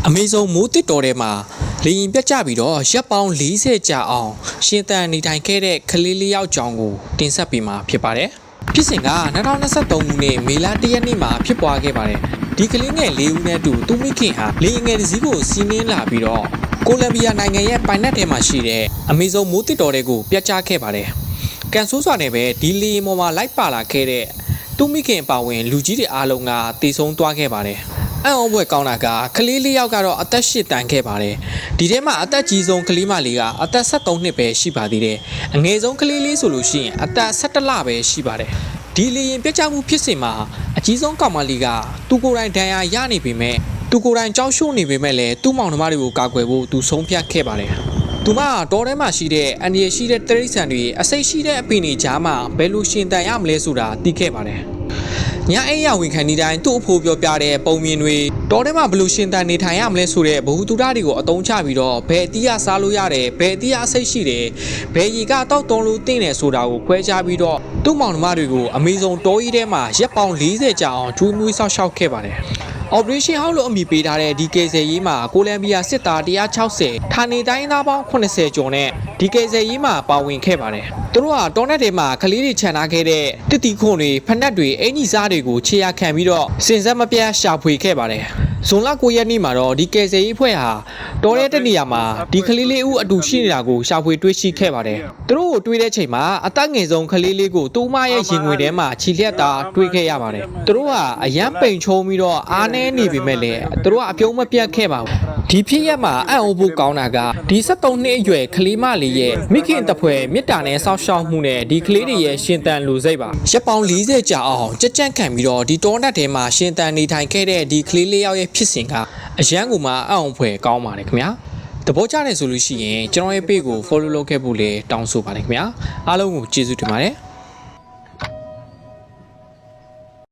အမေဆုံးမိုးတစ်တော်ထဲမှာလေရင်ပြတ်ကြပြီးတော့ရပ်ပေါင်း40ကြာအောင်ရှင်သန်နေထိုင်ခဲ့တဲ့ကလေးလေးယောက်ကြောင်ကိုတင်ဆက်ပေးမှာဖြစ်ပါတယ်။ဖြစ်စဉ်က2023ခုနှစ်မေလ1ရက်နေ့မှာဖြစ်ပွားခဲ့ပါတယ်။ဒီကလေးငယ်၄ဦးနဲ့အတူသူမိခင်ဟာလေရင်ငယ်တစ်စီးကိုစီးနင်းလာပြီးတော့ကိုလံဘီယာနိုင်ငံရဲ့ပိုင်နက်ထဲမှာရှိတဲ့အမေဆုံးမိုးတစ်တော်တွေကိုပြတ်ကျခဲ့ပါတယ်။ကန်ဆိုးစွာနဲ့ပဲဒီလေရင်ပေါ်မှာလိုက်ပါလာခဲ့တဲ့သူမိခင်အပါဝင်လူကြီးတွေအားလုံးကတေဆုံးသွားခဲ့ပါတယ်။အံ့ဩဖွယ်ကောင်းတာကကလေးလေးယောက်ကတော့အသက်8တန်းခဲ့ပါတယ်ဒီထဲမှာအသက်ကြီးဆုံးကလေးမလေးကအသက်73နှစ်ပဲရှိပါသေးတယ်အငယ်ဆုံးကလေးလေးဆိုလို့ရှိရင်အသက်17လပဲရှိပါတယ်ဒီလေရင်ပြတ်ကျမှုဖြစ်စဉ်မှာအကြီးဆုံးကောင်မလေးကသူကိုယ်တိုင်ဒဏ်ရာရနေပေမဲ့သူကိုယ်တိုင်ကြောက်ရွံ့နေပေမဲ့လည်းသူ့မောင်နှမတွေကိုကာကွယ်ဖို့သူဆုံးဖြတ်ခဲ့ပါတယ်သူမတောထဲမှာရှိတဲ့အန်ဒီရရှိတဲ့တရိษံတွေအစိတ်ရှိတဲ့အပင်တွေကြားမှာဘယ်လိုရှင်တန်ရမလဲဆိုတာသိခဲ့ပါတယ်ညအိယာဝင်ခံနေတိုင်းသူ့အဖိုးပြောပြတဲ့ပုံမြင်တွေတောထဲမှာဘယ်လိုရှင်တန်နေထိုင်ရမလဲဆိုတဲ့ဘ who တုဒတွေကိုအသုံးချပြီးတော့ဘယ်အတီးရစားလို့ရတယ်ဘယ်အတီးရအစိတ်ရှိတယ်ဘယ်ရီကတောက်တုံးလို့တင်းတယ်ဆိုတာကိုခွဲခြားပြီးတော့သူ့မောင်နှမတွေကိုအမေဇုံတောကြီးထဲမှာရက်ပေါင်း40ကြာအောင်ကျွေးမွေးဆောက်ရှောက်ခဲ့ပါတယ်Operation House လို့အမည်ပေးထားတဲ့ဒီကေဆယ်ရေးမှာကိုလံဘီယာစစ်သား160ဌာနေတိုင်းသားပေါင်း80ကျော်နဲ့ဒီကေဆယ်ရေးမှာပါဝင်ခဲ့ပါတယ်။သူတို့ကတောနက်ထဲမှာကလေးတွေခြံထားခဲ့တဲ့တစ်တီခွန်တွေဖက်နှက်တွေအင်ကြီးစားတွေကိုခြေရခံပြီးတော့စင်စက်မပြတ်ရှာဖွေခဲ့ပါတယ်။ဇွန်လ9ရက်နေ့မှာတော့ဒီကေဆယ်ရေးဖွဲ့ဟာတောရဲတဲ့နေရာမှာဒီကလေးလေးဦးအတူရှိနေတာကိုရှာဖွေတွေ့ရှိခဲ့ပါတယ်။သူတို့ကိုတွေ့တဲ့ချိန်မှာအသက်ငယ်ဆုံးကလေးလေးကိုသူ့မရဲ့ရင်ငွေထဲမှာခြိလျက်တာတွေ့ခဲ့ရပါတယ်။သူတို့ကအရန်ပိန်ချုံပြီးတော့အားနည်းနေပေမဲ့လည်းသူတို့ကအပြုံးမပြတ်ခဲ့ပါဘူးဒီဖြစ်ရက်မှာအံ့ဩဖို့ကောင်းတာကဒီ73နှစ်အရွယ်ကလေးမလေးရဲ့မိခင်တပွဲမြစ်တာနဲ့ဆောက်ရှောက်မှုနဲ့ဒီကလေးတွေရဲ့ရှင်သန်လူစိတ်ပါရက်ပေါင်း40ကြာအောင်ကြက်ကြန့်ခံပြီးတော့ဒီတောနက်ထဲမှာရှင်သန်နေထိုင်ခဲ့တဲ့ဒီကလေးလေးယောက်ရဲ့ဖြစ်စဉ်ကအရန်ကိုမှအံ့ဩဖွယ်ကောင်းပါတယ်ခင်ဗျာတဘောကြတယ်ဆိုလို့ရှိရင်ကျွန်တော်ရဲ့ page ကို follow လုပ်ခဲ့ဖို့လည်းတောင်းဆိုပါတယ်ခင်ဗျာအားလုံးကိုကျေးဇူးတင်ပါတယ်